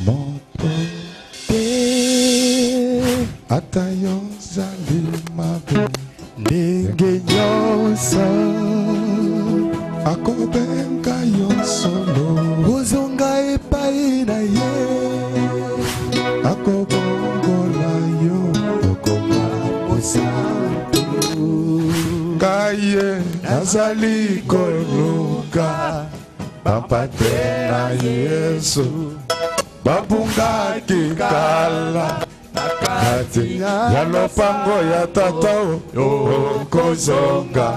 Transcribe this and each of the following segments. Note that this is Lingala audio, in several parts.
Mon pote atayon zali mabe ndenge nyonso akobenga yo solo ozonga epai na ye akobongola yo okoma posantu kaye nazali koluka bapate na Yesu babunga kikala nakati ya lopango ya tata okozonga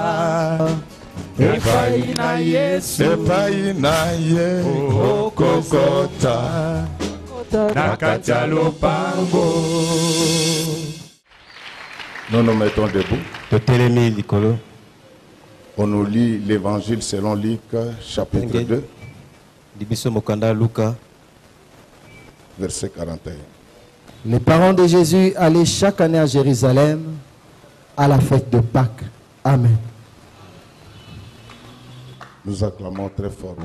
epai na Yesu epai na ye okokota nakati ya lopango. Nous nous mettons debout. On nous lit l'évangile selon Luc chapitre 2 verset 41. Les parents de Jésus allaient chaque année à Jérusalem à la fête de Pâques. Amen. Nous acclamons très fort.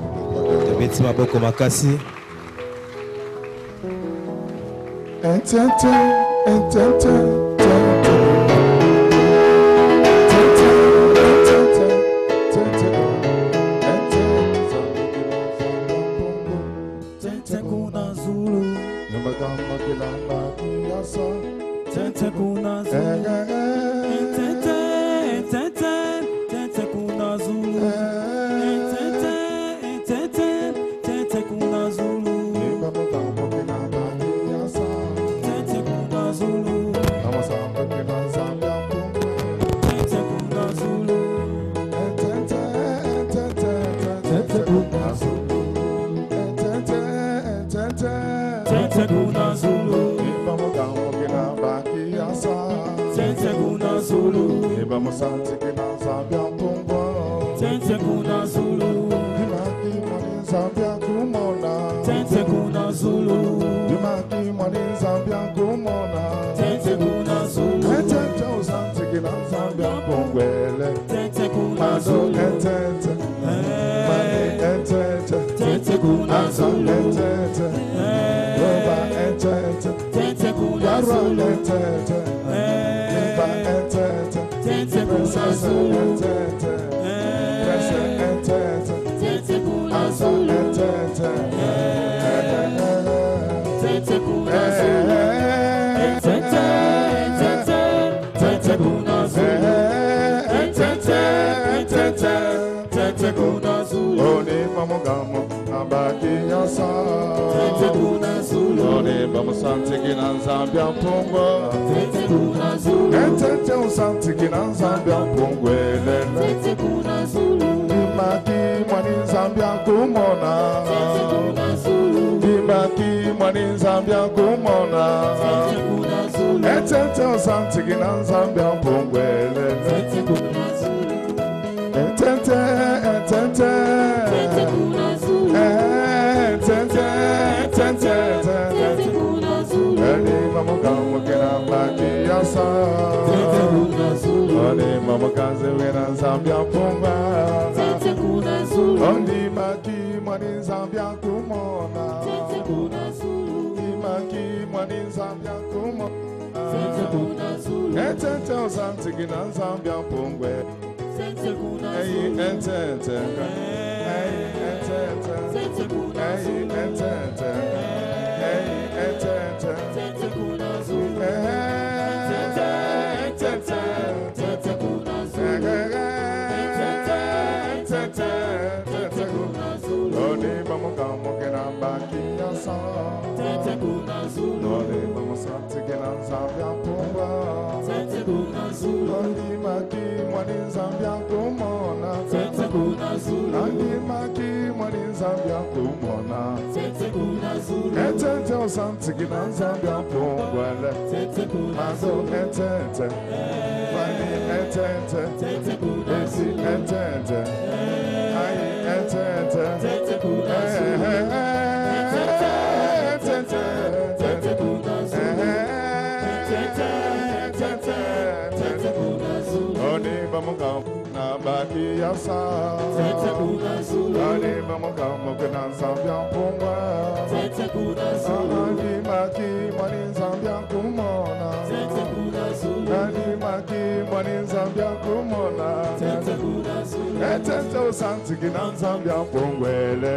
osantiki na nzambi ampongwele.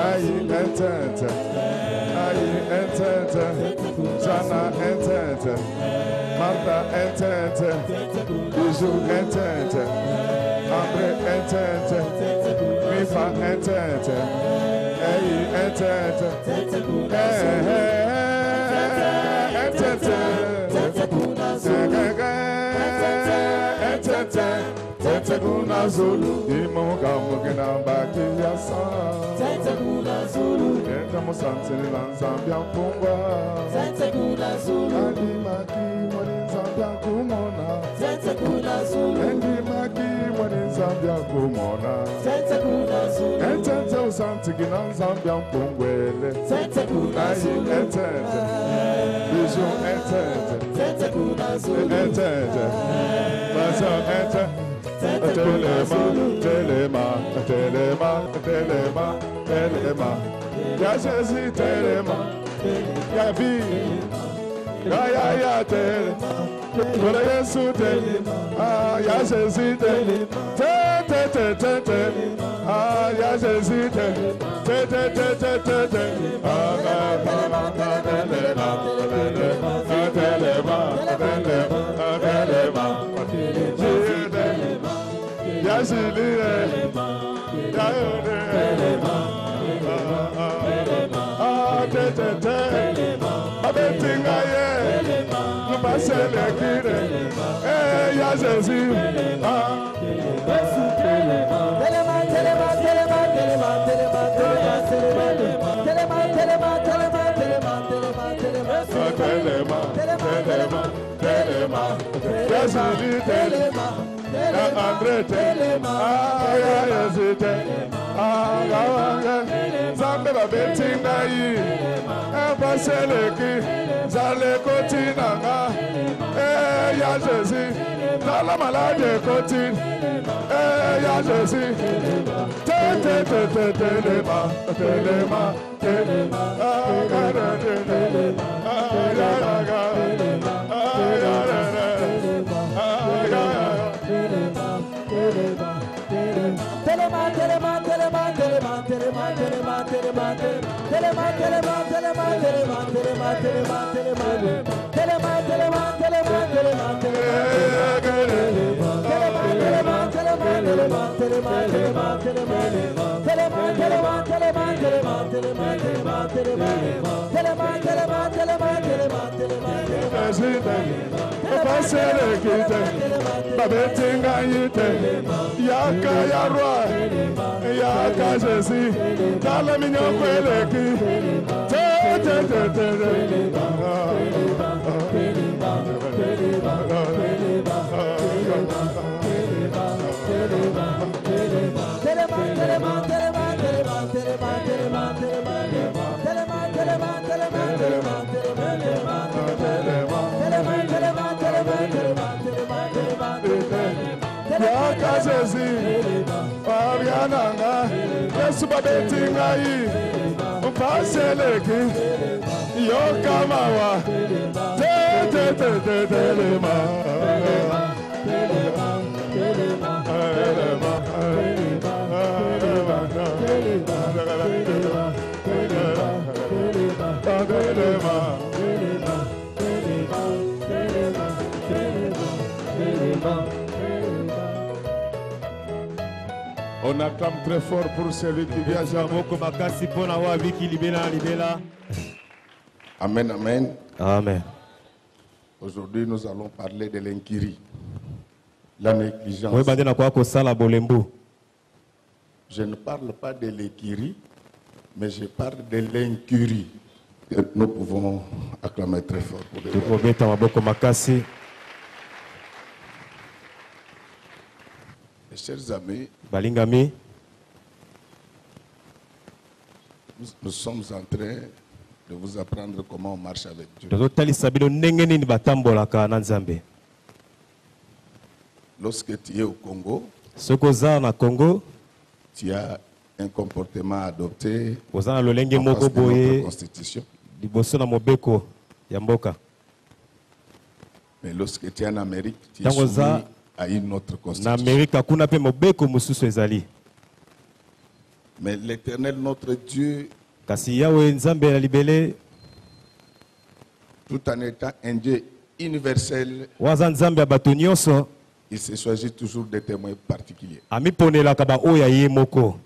Ayi entente. Ayi entente. Jana entente. Martha entente. Bijou entente. André entente. Mifa entente. Ayi entente. Tete kuna zulu imuka mukina baki yasa. Tete kuna zulu enda musansini lanzambia mpungwa. Tete kuna zulu andi maki mwani nzambia kumona. Tete kuna zulu endi maki mwani nzambia kumona. Tete kuna zulu entente usantiki na nzambia mpungwele. Tete kuna zulu entente bijou entente. Tete kuna zulu entente baso entente. Telema. Ya Jésus, telema. Ya vie. Ya telema. Pour Jésus, telema. Ah, ya Jésus, telema. Ah, ya Jésus, telema. André telema, Zambe babetinga yi, baseleki, zale kotinanga, ya Jésus, nala malade kotin, ya Jésus, telema, On acclame très fort pour celui qui vient. Amen, amen. Amen. Aujourd'hui, nous allons parler de l'incurie, la négligence. Je ne parle pas de l'incurie, mais je parle de l'incurie. Nous pouvons acclamer très fort pour les chers amis, balingami, nous sommes en train de vous apprendre comment on marche avec Dieu. Lorsque tu es au Congo, tu as un comportement adopté en face de notre constitution. Mais lorsque tu es en Amérique, tu es soumis à une autre constitution. Mais l'Éternel, notre Dieu, kasi Yahweh Nzambe la libele tout en étant un Dieu universel, waza Nzambe ya bato nyonso il se choisit toujours des témoins particuliers. amiponelaka ba oyo ya ye moko.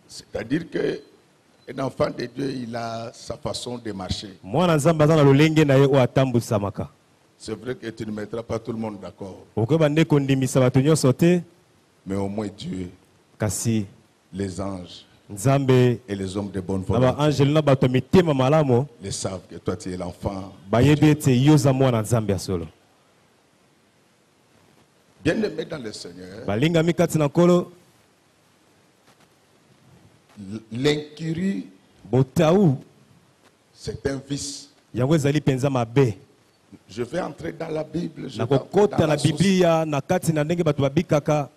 C'est-à-dire qu'un enfant de Dieu, il a sa façon de marcher. Mwana Nzambe aza na lolenge na ye oyo atambusamaka. C'est vrai que tu ne mettras pas tout le monde d'accord, Okoyeba nde kondimisa bato nyonso te, mais au moins Dieu, kasi les anges Nzambe et les hommes de bonne na ba volonté, angel na bato ya mitema malamu les savent que toi tu es l'enfant. bayebi ete yoza mwana Nzambe ya solo. Bien-aimé dans le Seigneur, Balingami kati na nkolo, l'incurie, botaou c'est un vice. yango ezali penza mabe. Je vais entrer dans la Bible. Je Na vais entrer kokota dans na la source. Biblia na kati na ndenge bato babikaka.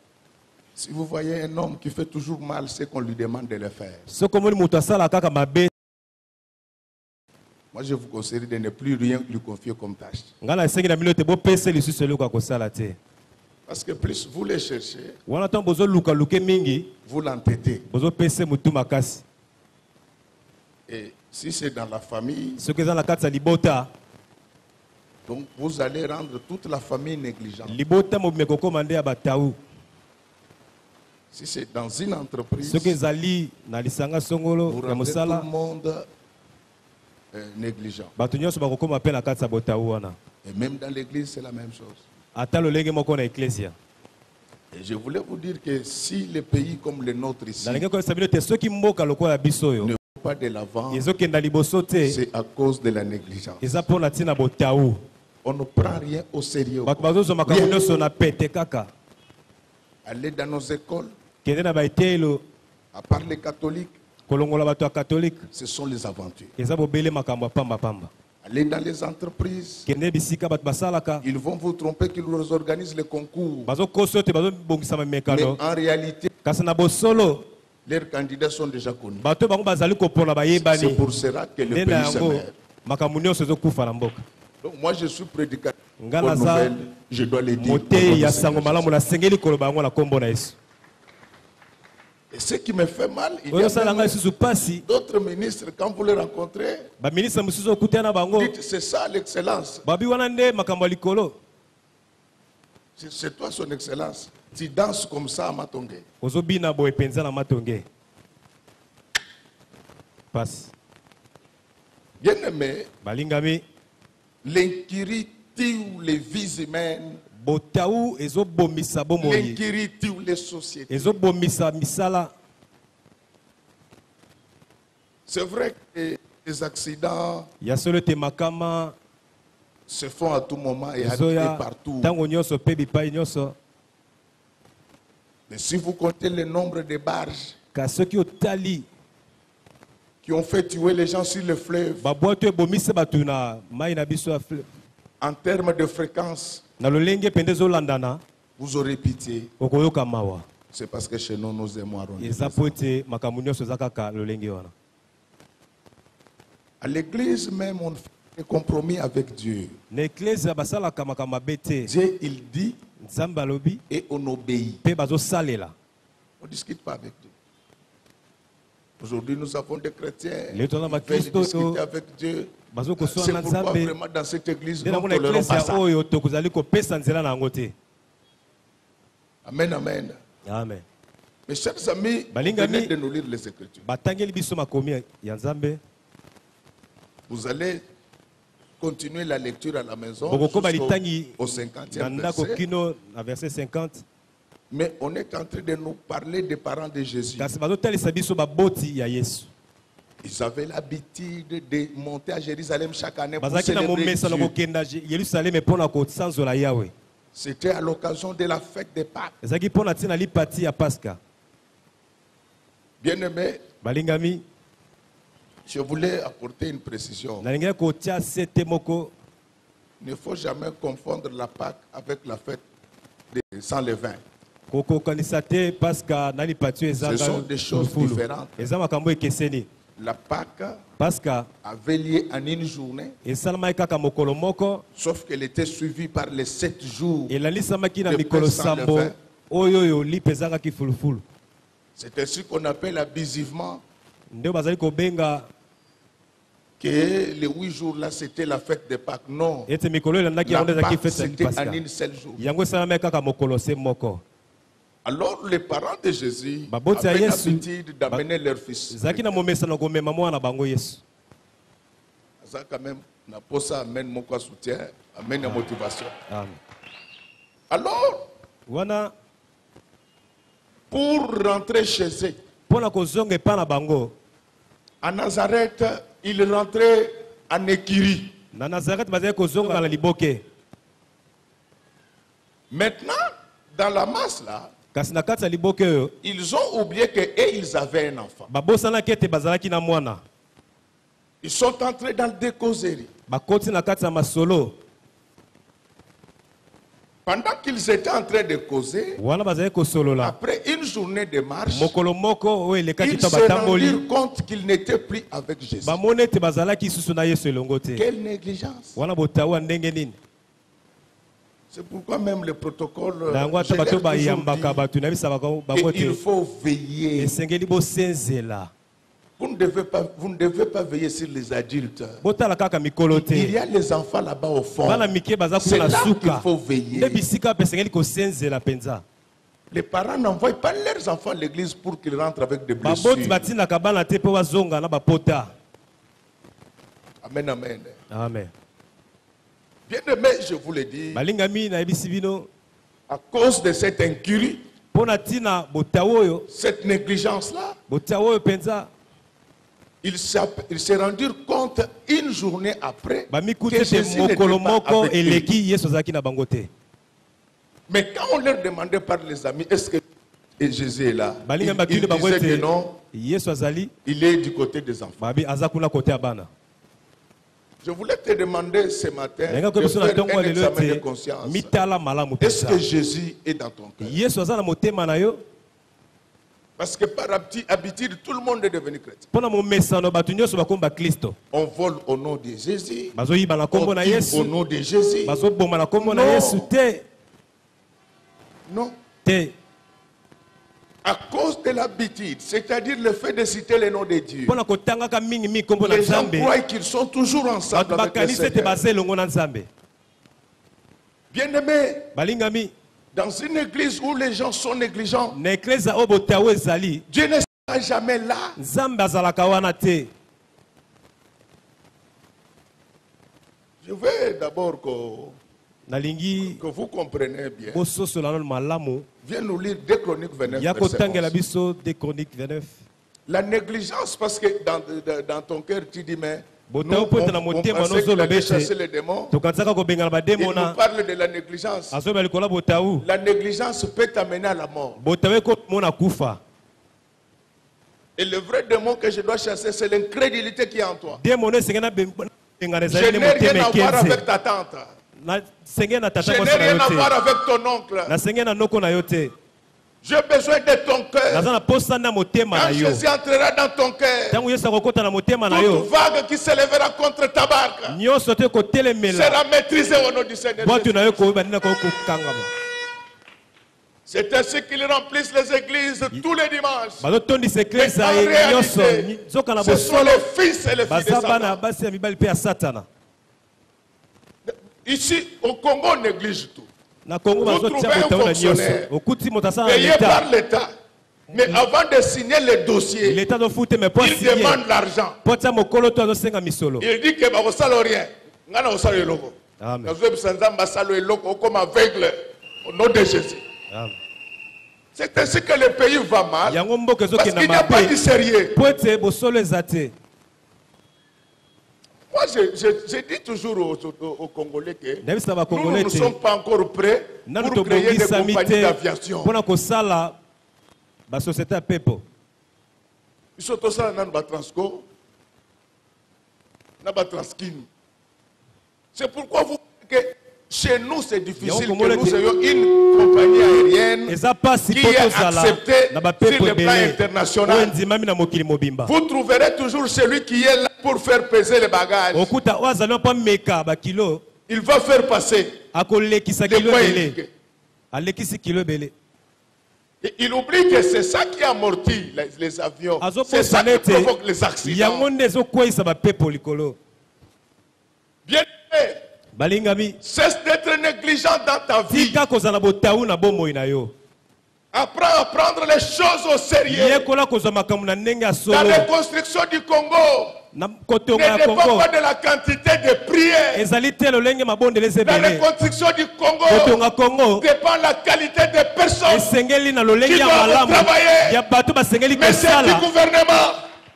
Si vous voyez un homme qui fait toujours mal, c'est qu'on lui demande de le faire. Soko moni moto asala kaka mabe, Moi, je vous conseille de ne plus rien lui confier comme tâche. ngana esengi na bino te bopesa lisusu eloko ya kosala te. Parce que plus vous les cherchez, Wana ntango bozoluka luke mingi, vous l'entêtez. bozopesa motu makasi. Et si c'est dans la famille, Soki eza na kati ya libota, donc vous allez rendre toute la famille négligente. libota mobimeka okoma nde ya bataou. Si c'est dans une entreprise, Soki ezali na lisanga songolo vous ya rendez tout mosala, le monde négligent. bato nyonso bakokoma mpe na kati ya botaou wana. Et même dans l'église, c'est la même chose. Ata lolenge moko na eklesia. Et je voulais vous dire que si les pays comme le nôtre ici Nalingi koyebisa bino te soki mboka lokola biso oyo ne vont pas de l'avant, ezokenda liboso te, c'est à cause de la négligence. eza mpo na ntina botaou. On ne prend rien au sérieux. Bato bazozwa makambo nyonso na pete kaka. Aller dans nos écoles, Kende na baetelo à part les catholiques, kolongola bato ya katolike, ce sont les aventures. eza bobele makambo ya pamba-pamba. Aller dans les entreprises, Kende bisika bato basalaka, ils vont vous tromper qu'ils vous organisent les concours. bazokosa te bazobongisa Mais mamekano, en réalité, kasi na bosolo leurs candidats sont déjà connus. bato bango bazali kopona C'est bayebani. pour cela que le Nde na pays se yango meurt. makambo nyonso ezokufa na mboka. Donc moi je suis prédicateur. Nga Bonne naza nouvelle, je dois le dire. au nom motei du ya Seigneur sango malamu Jésus. nasengeli koloba yango na kombo na Yesu. Et ce qui me fait mal, il y Oyo a sala nga même lisusu pasi, d'autres ministres, quand vous les rencontrez, baministre mosusu okutana na bango, dites c'est ça l'excellence. babi wana nde makambo ya likolo. C'est toi son excellence. Tu danses comme ça à Matongue. Ozobina boye penza na matonge. Pasi. Bien aimé, Balingami, l'incurie tue les vies humaines, botaou ezobomisa bomoi. l'incurie tue les sociétés. Ezobomisa misala. C'est vrai que les accidents Ya solo te makama, se font à tout moment et ezoya, partout. tango nyonso pe bipai nyonso. Mais si vous comptez le nombre de barges Kasoki otali, qui ont fait tuer les gens sur le fleuve, babwato ebomisa batu na mai na biso ya fleuve. en termes de fréquence, Na lolenge pende zolandana, vous aurez pitié. okoyoka mawa. C'est parce que chez nous, nous aimons arrondir. Eza po ete makambo nyonso eza kaka lolenge wana. À l'église même, on fait des compromis avec Dieu. Na eklezia basalaka makambo mabe te. Dieu, il dit Nzambe alobi et on obéit. mpe bazosalela. On ne discute pas avec Dieu. Aujourd'hui, nous avons des chrétiens Les gens qui dans veulent Christo, discuter avec Dieu. Bazokosoa C'est na pourquoi Nzambe. vraiment dans cette église, Nde nous na ne mona tolérons pas eklezia ça. oyo tokozali kopesa nzela na yango te. Amen, amen. Amen. Mes chers amis, Balingami. venez de nous lire les Écritures. Batangeli biso makomi ya Nzambe. Vous allez continuer la lecture à la maison Bokokoma litangi au 50e na ndako verset. kino na verset 50. Mais on est en train de nous parler des parents de Jésus. Kasi bazotalisa biso baboti ya Yesu. Ils avaient l'habitude de monter à Jérusalem chaque année pour Bazaki na célébrer momesa na Dieu. kokenda Yerusalem mpona kosanzola Yawe. C'était à l'occasion de la fête des Pâques. Ezaki mpona ntina lipati ya Pasca. Bien-aimés, Balingami, je voulais apporter une précision. nalingi kotia sete moko. Il ne faut jamais confondre la Pâque avec la fête sans levain. Kokokanisa te Pasca na lipati Ce ezanga. sont des choses différentes. Eza makambo ekeseni. La Pâque Pasca avait lieu en une journée, esalamaki kaka mokolo moko. sauf qu'elle était suivie par les 7 jours. Elalisamaki na De mikolo pain sans sambo levain. oyo oyo lipe ezangaki fulufulu. C'est ainsi qu'on appelle abusivement Nde bazali kobenga que les 8 jours là c'était la fête de Pâques. Non. ete mikolo elandaki La yango ezalaki Pâques fete ya c'était Pasika. en un seul jour. Yango esalami kaka mokolo se moko. Alors les parents de Jésus Baboti ya avaient Yesu l'habitude d'amener leur fils. ezalaki na momesano komema mwana bango Yesu. Ça quand même n'a pas ça amène mon quoi soutien, amène la motivation. Amen. Alors Wana pour rentrer chez eux pona kozonga epa na bango à Nazareth, il rentrait en écurie. na Nazareth bazali kozonga na liboke. Maintenant, dans la masse là, Kasi na kati ya liboke oyo ils ont oublié qu'ils avaient un enfant. babosanaki ete bazalaki na mwana. Ils sont entrés dans des causeries. Bakoti na kati ya masolo. Pendant qu'ils étaient en train de causer, Wana bazali kosolola. après une journée de marche, Mokolo moko oyo elekaki ils to se batamboli. rendirent compte qu'ils n'étaient plus avec Jésus. Bamoni ete bazalaki susu na Yesu elongo te. Quelle négligence. Wana botawa ndenge nini? C'est pourquoi même le protocole, Na yango ata je bato l'ai toujours bayambaka dit, bato na bisa bango te. qu'il faut veiller. Esengeli bosenzela. Vous ne devez pas veiller sur les adultes. Botala kaka mikolo Il te. y a les enfants là-bas au fond. Bana mike baza C'est kuna là qu'il suka. faut veiller. Nde bisika pe esengeli kosenzela penza. Les parents n'envoient pas leurs enfants à l'église pour qu'ils rentrent avec des Baboti blessures. batindaka bana te po bazonga na bapota. Amen, amen. Amen. Bien aimé, je vous le dis, Balingami na ebisi bino à cause de cette incurie, pona tina botawoyo, cette négligence-là, botawoyo penza ils se rendirent compte une journée après bamikuti que te Jésus n'était mokolo pas moko avec eux. eleki Yesu azalaki na bango te. Mais quand on leur demandait par les amis, est-ce que Jésus est là? Balingami Ils bakili bango disaient que te non, Yesu azali il est du côté des enfants. babi azakuna kote ya bana. Je voulais te demander ce matin Nenga ko de biso na faire tongo un lelo examen de te conscience. mitala malamu Est-ce penza. que Jésus est dans ton cœur? Yesu azala motema na yo Parce que par habitude, tout le monde est devenu chrétien. pona momesano bato nyonso bakomba Kristo. On vole au nom de Jésus. Bazoyiba na On kombo na tue au Yesu. nom de Jésus. Bazoboma na kombo na Non. Yesu te. Non. Te. À cause de l'habitude, c'est-à-dire le fait de citer le nom de Dieu. Pona kotangaka mingi mingi kombo na Les gens Nzambe. croient qu'ils sont toujours ensemble Bato avec le bakanisi ete Seigneur. baza elongo na Nzambe. Bien-aimé, Balingami dans une église où les gens sont négligents, na eklezia oyo botawo ezali Dieu ne sera jamais là. Nzambe azalaka wana te. Je veux d'abord Nalingi que vous compreniez bien. bososola nano malamu Viens nous lire 2 Chroniques 29, ya verset kotangela 11. biso de Chroniques 29. La négligence, parce que dans ton cœur, tu dis, mais nous, Botawo po ete na on motema pensait qu'il allait nozoloba chasser ete les démons. tokanzaka kobenga na Il bademo nous na parle de la négligence. azoyeba likolo ya botawu. La négligence peut t'amener à la mort. Botawu ekomona kufa. Et le vrai démon que je dois chasser, c'est l'incrédulité qui est en toi. Demo no esengeli nabengana Je ezali n'ai ne rien motema à voir avec ekenze. ta tante. Nasengeli na Je tata n'ai mwasi na rien à yo voir te. avec ton oncle. Nasengeli na noko na yo te. J'ai besoin de ton cœur. Naza na posa na motema na Quand yo. Jésus entrera dans ton cœur, Ntango Yesu akokota na motema na toute yo, vague qui s'élèvera contre ta barque nyonso te kotelemela sera maîtrisée au nom du Seigneur bwatu Jésus. na yo koyeba nini kokangama. C'est ainsi qu'ils remplissent les églises tous les dimanches. bazotondisa Mais eklesa en nyonso réalité, nzoka na ce sont bosolo les fils et les filles de baza bana Satan. basi ya mibali mpe ya satana. Ici, au Congo, on néglige tout. Na Kongo Vous bazotia trouvez un botawu na fonctionnaire nyonso okuti moto asala na Payé leta par l'État. Mais avant de signer le dossier, leta azofute me po il asinye demande l'argent. po atia mokolo to azosenga misolo. Il dit que bakosala rien. Ngana osala eloko. Amen. Nazobisa Nzambe asala eloko comme aveugle au nom de Jésus. Amen. C'est ainsi que le pays va mal. Yango mboka Parce ezokenda qu'il n'y a pas du mabe sérieux. po ete bosolo eza te. Moi, je dis toujours aux Congolais que Ndabisa nous bakongole ne te sommes pas encore prêts nanu pour créer des tobongisami compagnies te d'aviation. mpona kosala basosiété ya pepo. Biso tosala nanu batransco na batranskin. C'est pourquoi vous que chez nous c'est difficile Yango que nous komole te- ayons une compagnie aérienne eza pasi qui po est tozala acceptée na sur bapepo le plan ebele oyo international. endimami na mokili mobimba. Vous trouverez toujours celui qui est là pour faire peser les bagages. okuta oyo azali mpo ameka bakilo Il va faire passer akolekisa des kilo points ebele indiqués. alekisi kilo ebele. Et il oublie que c'est ça qui amortit les avions. C'est ça qui provoque les accidents. Bien aimé, balingami, cesse d'être négligent dans ta vie. Apprends à prendre les choses au sérieux. Dans les constructions du Congo, ne dépend pas de la quantité de prières. Dans les constructions du Congo, dépend la qualité des personnes qui doivent travailler. Mais c'est du gouvernement.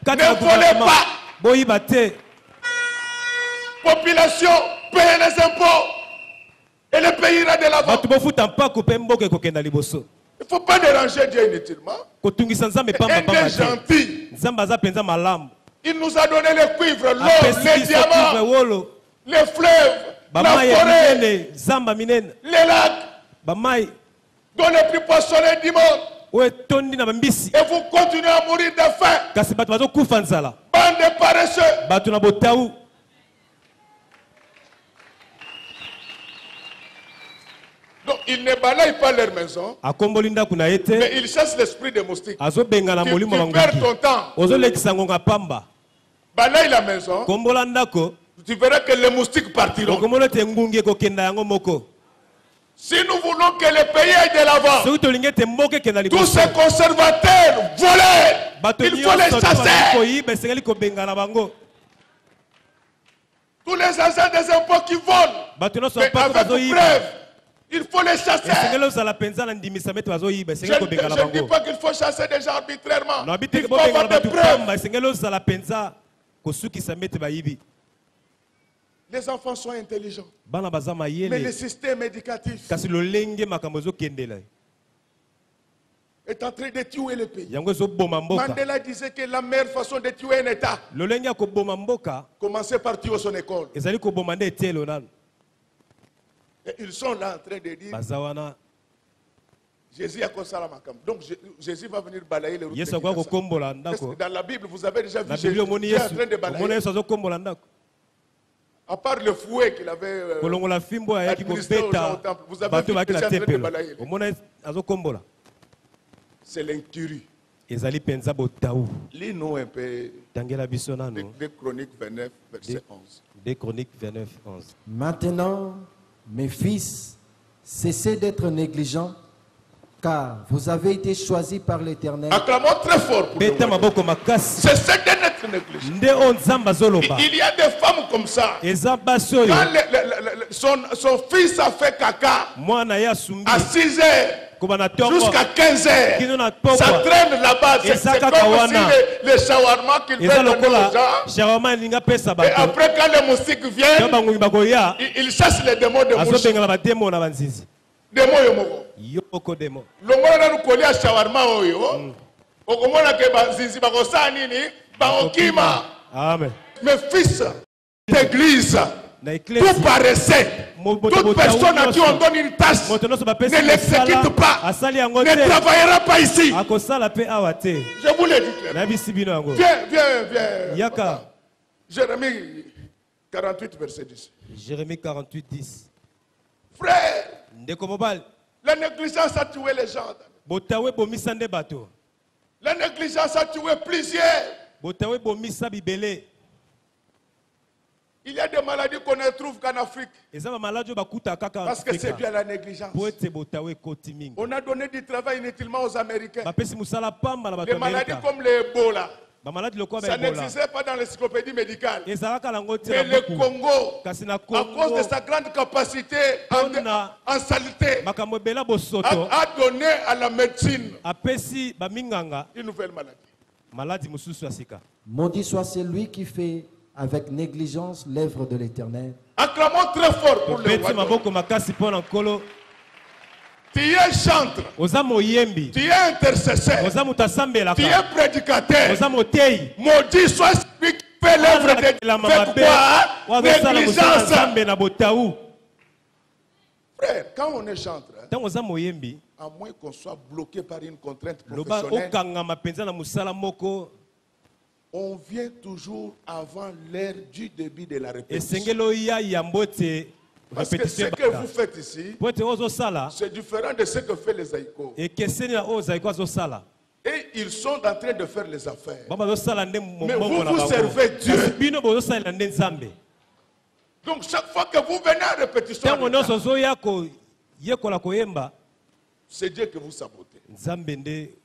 Ne volez pas. Population, payez les impôts. Et le pays ira de l'avant. Il ne faut pas déranger Dieu inutilement. Un gentil. Il nous a donné les cuivres, l'or, les diamants, les fleuves, la forêt, les lacs, dont les plus poissonnés du monde. Et vous continuez à mourir de faim. Bande de paresseux. Donc, ils ne balayent pas leur maison, mais ils chassent l'esprit des moustiques. Tu perds ton temps. Balaye la maison, tu verras que les moustiques partiront. Si nous voulons que le pays aille de l'avant, tous ces conservateurs volés, il faut les chasser. Tous les agents des impôts qui volent, mais avec preuve. Il faut les chasser. Je ne dis pas qu'il faut chasser des gens arbitrairement. Il faut avoir des preuves. Les enfants sont intelligents. Mais le système éducatif est en train de tuer le pays. Mandela disait que la meilleure façon de tuer un État, commencer par tuer son école. Et ils sont là en train de dire Jésus a causé la macam. Donc Jésus va venir balayer les routes. Dans la Bible, vous avez déjà vu Jésus en train de balayer. À part le fouet qu'il avait administré aux gens au temple, vous avez vu Jésus en train de balayer. C'est l'incurie. Lis-nous un peu des Chroniques 29, verset 11. Des Chroniques 29, 11. Maintenant, mes fils, cessez d'être négligents, car vous avez été choisis par l'Éternel. Acclamons très fort pour nous. Cessez d'être négligents. Il y a des femmes comme ça. Quand son fils a fait caca à 6 heures jusqu'à 15 heures, ça traîne là-bas. C'est comme aussi les shawarma qu'il fait donner aux gens. Et après, quand les moustiques viennent, ils chassent les démons de moustiques. Démons Longola na nukolia shawarma oyo. Okomona ke banzinzi bakosa nini? Baokima. Amen. Mes fils d'église, tout paraissait. Toute personne à qui on donne une tâche ne l'exécute pas, ne travaillera pas ici. Je vous l'ai dit clairement. Viens. Jérémie 48, verset 10. Jérémie 48, 10. Frère, la négligence a tué les gens. La négligence a tué plusieurs. Il y a des maladies qu'on ne trouve qu'en Afrique. Parce que c'est dû à la négligence. On a donné du travail inutilement aux Américains. Les maladies comme l'Ebola, ça n'existait pas dans l'encyclopédie médicale. Mais le Congo, à cause de sa grande capacité en saleté, a donné à la médecine une nouvelle maladie. Maudit soit celui qui fait avec négligence l'œuvre de l'Éternel. Acclamons très fort pour le roi. Tu es chantre, tu es intercesseur, tu es prédicateur. Maudit soit celui qui fait l'œuvre de Dieu. Quoi? Négligence. Frère, quand on est chantre, à moins qu'on soit bloqué par une contrainte professionnelle, on vient toujours avant l'heure du début de la répétition. Parce que ce que vous faites ici, c'est différent de ce que fait les Aïkos. Et ils sont en train de faire les affaires. Mais vous servez Dieu. Donc chaque fois que vous venez à répétition, c'est Dieu que vous sabotez.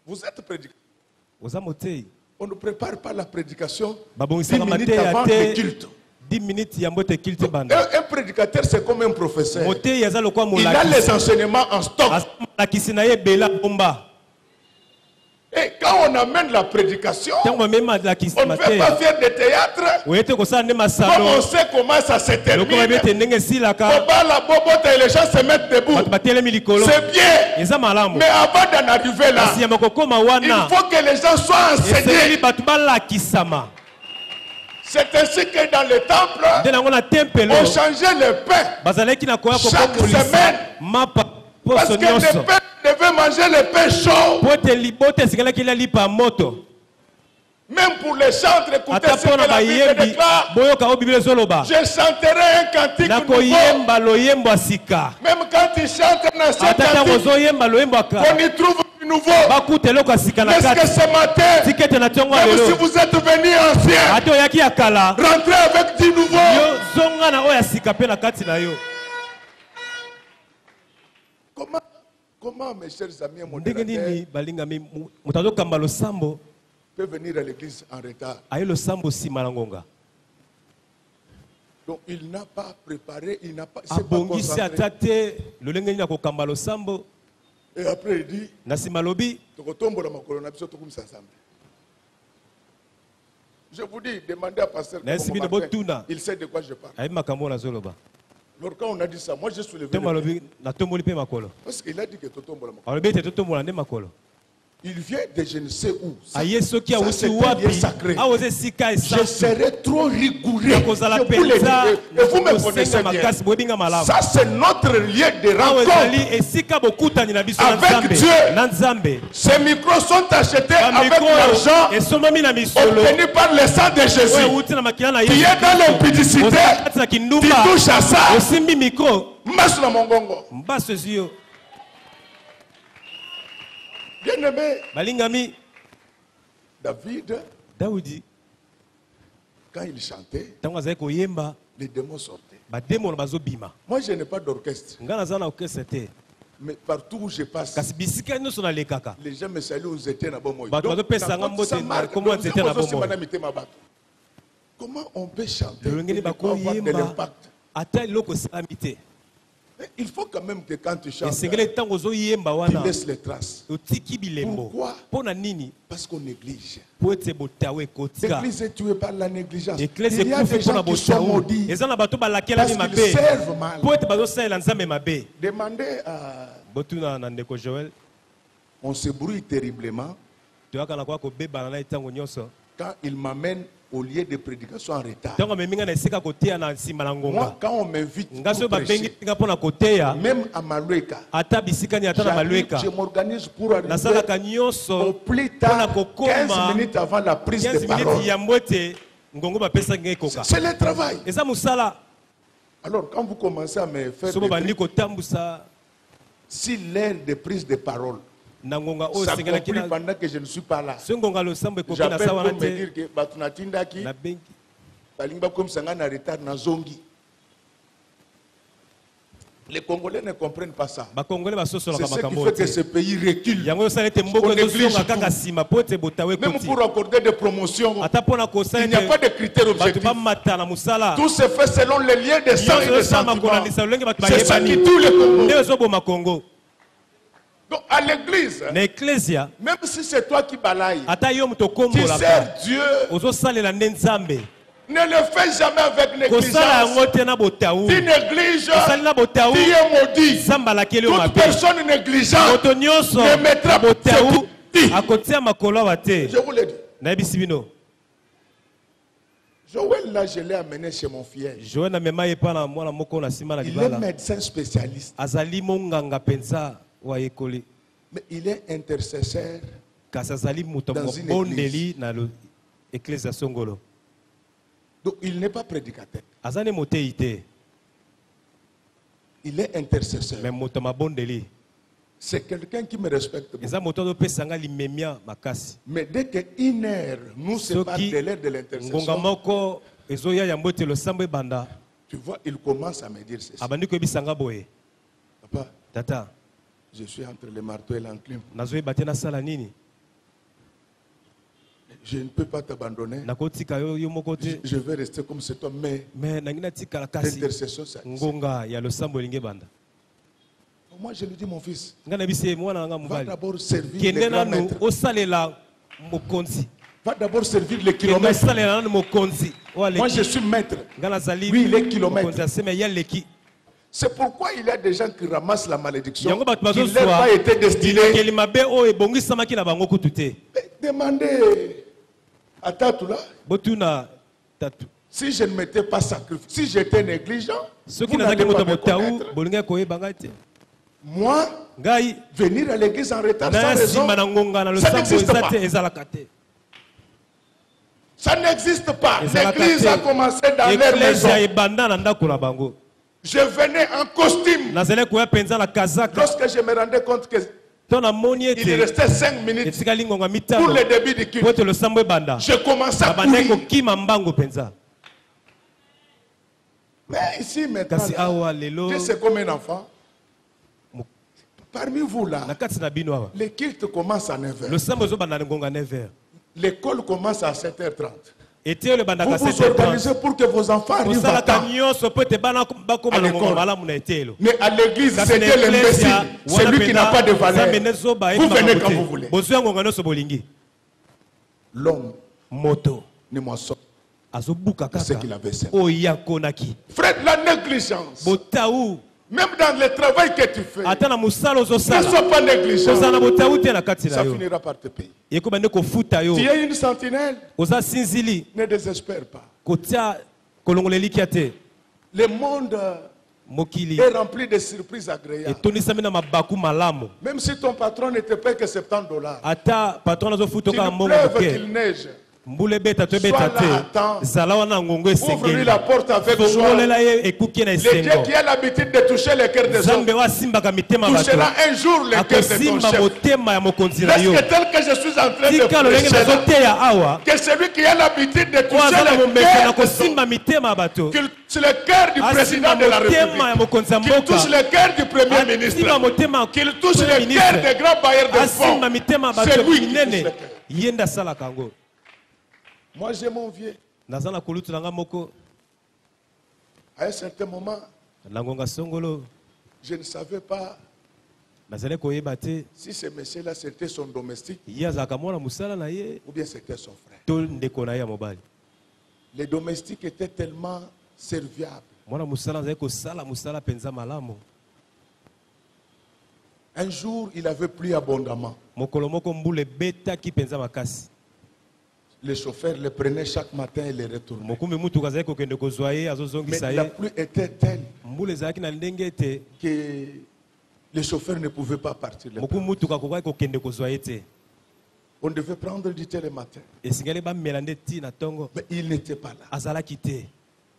Vous êtes prédicateur. On ne prépare pas la prédication 10 minutes avant le culte. 10 minutes, il y a un culte. Un prédicateur, c'est comme un professeur. Il a les enseignements en stock. Et quand on amène la prédication, on ne fait pas faire de théâtre. Comme on sait comment ça se termine. Et les gens se mettent debout. C'est bien. Mais avant d'en arriver là, il faut que les gens soient enseignés. C'est ainsi que dans le temple, on changeait le pain chaque semaine. Parce que le pain devait manger le pain chaud. Même pour les chantres, écoutez ce que la Bible déclare. Je chanterai un cantique nouveau. Même quand ils chantent un ancien cantique, on y trouve du nouveau. Est-ce que ce matin, même si vous êtes venus anciens, rentrez avec du nouveau. Comment mes chers amis, mon peut venir à l'église en retard? Donc il n'a pas préparé, il n'a pas, s'est pas concentré. Et après il dit, je vous dis, demandez à pasteur, il sait de quoi je parle. Alors quand on a dit ça, moi j'ai soulevé parce qu'il a dit que il vient de je ne sais où. Ça c'est un lieu sacré. Je serai trop rigoureux. Je vous le dis, et vous me connaissez bien. Ça c'est notre lieu de rencontre avec Dieu. Ces micros sont achetés avec l'argent obtenu par le sang de Jésus. Tu es dans l'impudicité, tu touches à ça. Masse la mongongo. Bien-aimé, David, quand il chantait, les démons sortaient. Moi, je n'ai pas d'orchestre. Mais partout où je passe, les gens me saluent aux étés. Comment on peut chanter et avoir de l'impact? Il faut quand même que quand tu chantes, tu laisses les traces. Pourquoi? Parce qu'on néglige. L'église est tuée par la négligence. Il y a des gens qui sont maudits parce qu'ils servent mal. Demandez à... On se brouille terriblement quand il m'amène au lieu de prédication en retard. Moi, quand on m'invite pour prêcher, même à Maloueka, je m'organise pour arriver au plus tard 15 minutes avant la prise de parole. C'est le travail. Alors, quand vous commencez à me faire si l'heure de prise de parole ça compris pendant que je ne suis pas là, j'appelle pour me dire que Batunatindaki Balimba comme Sangana retard na zongi. Les Congolais ne comprennent pas ça. C'est ce qui fait que ce pays recule. Même pour accorder des promotions, il n'y a pas de critères objectifs. Tout se fait selon les liens de sang et de sentiments. C'est ça qui tue le Congo. Donc à l'église, même si c'est toi qui balaye, tu sers Dieu. Ne le fais jamais avec négligence. Tu négliges, tu es maudit. Toute personne négligente ne mettra pas je vous l'ai dit. Joël, là, je l'ai amené chez mon fiel. Il est médecin spécialiste. Mais il est intercesseur dans une église. Donc il n'est pas prédicateur. Il est intercesseur. Mais moto mabondeli. C'est quelqu'un qui me respecte beaucoup. Eza moto do pesanga limemia makasi. Mais dès qu'une heure nous sépare de l'heure de l'intercession, ngonga moko ezoya yambote le sambo banda. Tu vois, il commence à me dire ceci. Abandi ko bisanga boye. Papa, Tata, je suis entre le marteau et l'enclume. nazoye batena sala nini? Je ne peux pas t'abandonner. Nakotika yo moko te. Je vais rester comme cet homme, mais nangina tika la kasi. l'intercession, ça. Ngonga ya le sambo linge banda. Moi, je lui dis, mon fils, Ngana bise mwana nga va mubali. d'abord servir les Kende grands nanu maîtres. osalela mokonzi. Va d'abord servir les Kende kilomètres. osalela nanu mokonzi. Moi, je suis maître. Ngana zali. Oui, les kilomètres. Mokonzi aseme ya leki. C'est pourquoi il y a des gens qui ramassent la malédiction Yango bat qui bazo ne leur a soa. pas été destinée. Kelimabe o ebongi samaki na bango kutute. Demandez à Tatoula, Botuna tatu. si je ne m'étais pas sacrifié, si j'étais négligent, Ceux qui vous n'allez n'ont pas pas me motaou, connaître. bolinga koye bangate. Moi, Ngai venir à l'église en retard sans na raison, sima na ngonga na le ça sambo n'existe pas. ezate ezalakate. Ça n'existe pas. Ezalaka L'église te. a commencé dans leur maison. Ecclesia ebanda na ndako na bango. Je venais en costume. Nazele koya penza la kazaka. Lorsque je me rendais compte qu'il Tona moni ete restait 5 minutes etikali ngonga pour mitano. le début du culte, Pote le sambo ebanda. je commençais à Abandai courir. kokima mbango penza. Mais ici maintenant, Kasi là, awa lelo Dieu c'est comme un enfant. Parmi vous là, na kati na bino awa. le culte commence à 9h. Le sambo ezobanda na ngonga 9h. L'école commence à 7h30. Ete le banda Vous ka vous 7h30. organisez pour que vos enfants arrivent à Osalaka temps. nyonso po ete bana bakoma À na l'école. ngonga malamu na etelo. Mais à l'église, Kasi c'est na Dieu l'imbécile, ecclesia, celui qui n'a pas de valeur. Nzambe nezoba Vous eyeba venez bango quand te. vous voulez. Bozwa ngonga nyonso bolingi. L'homme Moto ne m'en sort azobuka de ce kaka qu'il avait fait. oya konaki. Frère, la négligence, Botaou même dans le travail que tu fais, ata na musala ne ozosala. sois pas négligent. Kozala na botaou te na kati na Ça yo. finira par te payer. Yeko bande kofuta yo. Tu es une sentinelle, Oza sinzili ne désespère pas. kotia kolongoleli kia te. Le monde Mokili est rempli de surprises agréables. etonisami na mabaku malamu. Même si ton patron ne te paye que $70, Ata patron azofuta qu'il ka mbongo pleuve, moke. qu'il neige, Mbule beta to Sois beta là à te. temps. Zala wana ngongo ouvre-lui esengeli. la porte avec joie. Songolela ye ekuki na Le Dieu esengo. qui a l'habitude de toucher le cœur des hommes Nzambe wa simbaka mitema bato. touchera un jour le cœur de ton Akosimba chef. motema ya mokonzi na Est-ce yo. que tel que je suis en train de Tika lolenge prêcher là, nazoteya awa. que celui qui a l'habitude de Oyo toucher aza na le mombeko na cœur de kosimba mitema ya bato. qu'il touche le cœur du président Asimba de la motema ya République, mokonzi ya qu'il touche mboka. le cœur du premier Asimba ministre, motema ya qu'il touche premier le cœur ministre. des grands bailleurs de fonds. Asimba mitema ya bato C'est lui qui touche minene. le cœur. Yenda asalaka yango. Moi j'ai mon vieux. Naza na kolutu na nga moko. À un certain moment, Na ngonga songolo. je ne savais pas Nazali koyeba te. si ce monsieur-là c'était son domestique Ye azalaka mwana mosala na ye. ou bien c'était son frère. To ndeko na ye ya mobali. Les domestiques étaient tellement serviables. Mwana mosala azali kosala mosala penza malamu. Un jour, il avait plu abondamment. Mokolo moko mbule betaki penza makasi. Les chauffeurs le prenaient chaque matin et les retournaient. Mokumbi mutuka azali kokende kozwa ye Mais azozongisa la ye. pluie était telle Mbule ezalaki na ndenge ete que les chauffeurs ne pouvaient pas partir. Le mokumbi mutuka akokai kokende kozwa ye te. On devait prendre du thé le matin. Esengeli bamela nde ti na ntongo. Mais il n'était pas là. Azalaki te.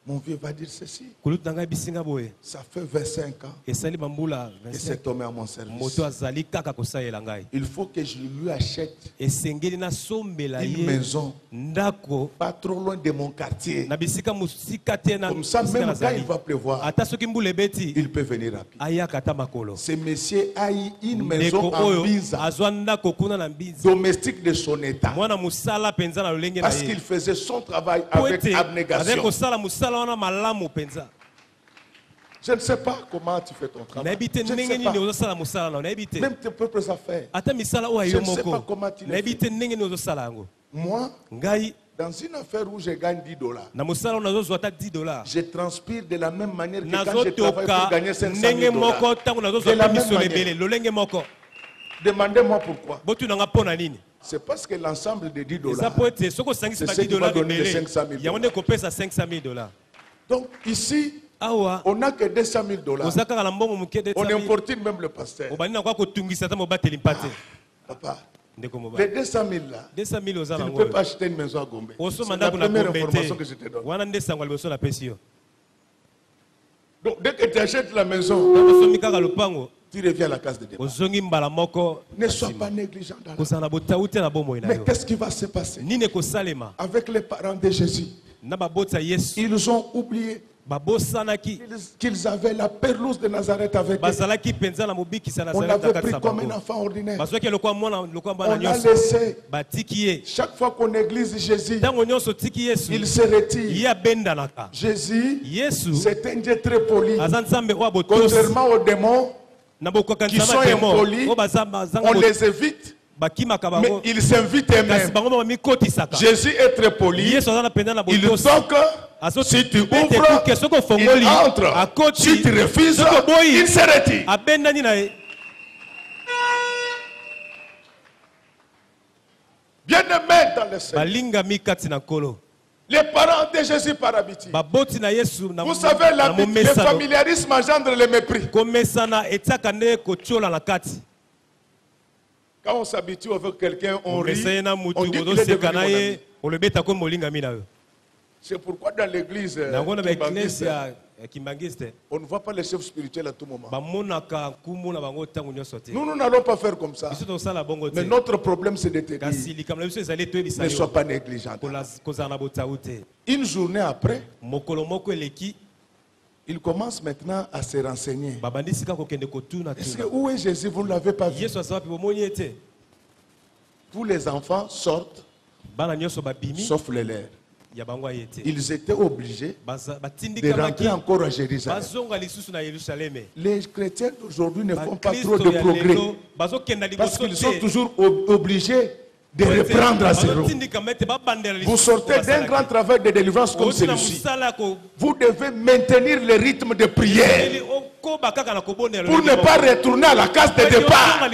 Mon vieux va dire ceci. Kulutu na ngai bisinga boye. Ça fait 25 ans Esali bambula que cet homme est à mon service. moto azali kaka kosalela ngai. Il faut que je lui achète Esengeli nasombela une ye maison ndako pas trop loin de mon quartier. na bisika mosika te na Comme ça, bisika même quand il nazali. va pleuvoir, Ata soki mbula ebeti il peut venir à pied. ayaka ata makolo. Ce monsieur a eu une maison Ndeko en oyo Binza, azwa ndako kuna na Mbinza. domestique de son état. Mwana musala penza na lolenge na Parce ye. qu'il faisait son travail Po avec ete azali abnégation. kosala musala wana malamu penza. Je ne sais pas comment tu fais ton travail. Nayebi te Je ne ndenge sais nini pas. ozosala musala na nayebi te. Même tes propres affaires. Ata misala oyo Je yo ne sais pas moko. comment tu le Nayebi fais. te ndenge nini ozosala yango. Moi, Ngai dans une affaire où je gagne $10, na musala oyo nazozwa ata $10. je transpire de la même manière que quand je travaille pour Nazotoka gagner 500 ndenge 000 moko $. ntango De nazozwa la pe même misolo manière. ebele lolenge moko. Demandez-moi pourquoi. Botunanga mpona nini? C'est parce que l'ensemble de $10, Eza po ete soki osangisi C'est ba ce qui va $10 donner les ebele 500 000 yango nde kopesa $500,000. donc ici, Awa on n'a que $200 000. oza kaka na mbongo moke de On 100,000. importune même le pasteur. Obandi na kwa kotungisa ata mobateli mpate. Papa, Ndeko les mobali. 200 000 là, 200,000 oza tu ne nango. peux pas acheter une maison à Gombe. Osoma C'est la ndako na première Gombe information te. que je te donne. Wana nde sango liboso na pesi yo. Donc dès que que tu achètes la maison, tu reviens à la case de départ. Ne sois pas négligent dans la vie. Mais qu'est-ce qui va se passer avec les parents de Jésus? Ils ont oublié qu'ils avaient la perlouse de Nazareth avec eux. On l'avait pris comme un enfant ordinaire. On l'a laissé. Chaque fois qu'on néglige Jésus, il se retire. Jésus, c'est un Dieu très poli. Contrairement aux démons qui sont impolis, on les évite. Mais ils s'invitent eux-mêmes. Jésus est très poli. Il toque. Si tu ouvres, il entre. Si tu refuses, il se retire. Bien-aimés dans le Seigneur. Les parents de Jésus par habitude. Vous savez, le familiarisme engendre le mépris. Quand on s'habitue avec quelqu'un, on rit, on dit qu'il est devenu mon ami. C'est pourquoi dans l'église, on ne voit pas les chefs spirituels à tout moment. Nous n'allons pas faire comme ça. Mais notre problème, c'est de te dire, ne sois pas négligent. Une journée après, il commence maintenant à se renseigner. Est-ce que où est Jésus? Vous ne l'avez pas vu? Tous les enfants sortent, sauf les leurs. Ils étaient obligés de rentrer encore à Jérusalem. Les chrétiens d'aujourd'hui ne font pas trop de progrès parce qu'ils sont toujours obligés de reprendre à zéro. Vous sortez d'un grand travail de délivrance comme celui-ci. Vous devez maintenir le rythme de prière pour ne pas retourner à la case de départ.